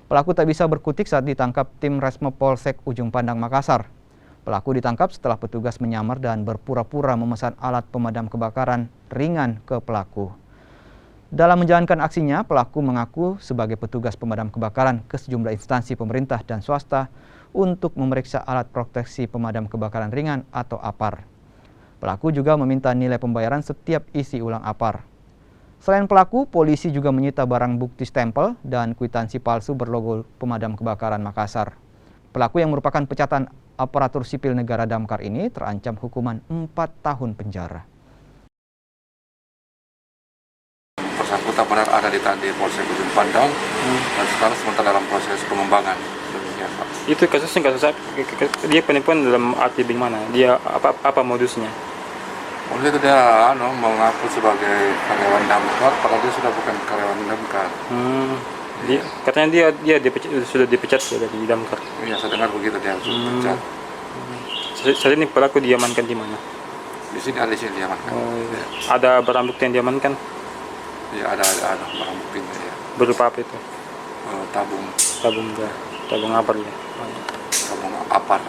Pelaku tak bisa berkutik saat ditangkap tim Resmo Polsek Ujung Pandang, Makassar. Pelaku ditangkap setelah petugas menyamar dan berpura-pura memesan alat pemadam kebakaran ringan ke pelaku. Dalam menjalankan aksinya, pelaku mengaku sebagai petugas pemadam kebakaran ke sejumlah instansi pemerintah dan swasta untuk memeriksa alat proteksi pemadam kebakaran ringan atau APAR. Pelaku juga meminta nilai pembayaran setiap isi ulang APAR. Selain pelaku, polisi juga menyita barang bukti stempel dan kwitansi palsu berlogo Pemadam Kebakaran Makassar. Pelaku yang merupakan pecatan aparatur sipil negara Damkar ini terancam hukuman 4 tahun penjara. Bersangkutan benar ada di Polsek Ujung Pandang dan sekarang sementara dalam proses pengembangan. Ya, Pak. Itu kasusnya kasus apa? Dia penipuan dalam arti bagaimana? Dia apa modusnya? Oleh itu dia mengaku sebagai karyawan Damkar, padahal dia sudah bukan karyawan Damkar. Katanya dia sudah dipecat dari Damkar. Iya, saya dengar begitu dia sudah dipecat. Saat ini pelaku diamankan di mana? Di sini diamankan. Ya. Ada barang bukti yang diamankan? Ya, ada barang buktinya ya. Berupa apa itu? Tabung Tabung APAR ya. tabung APAR.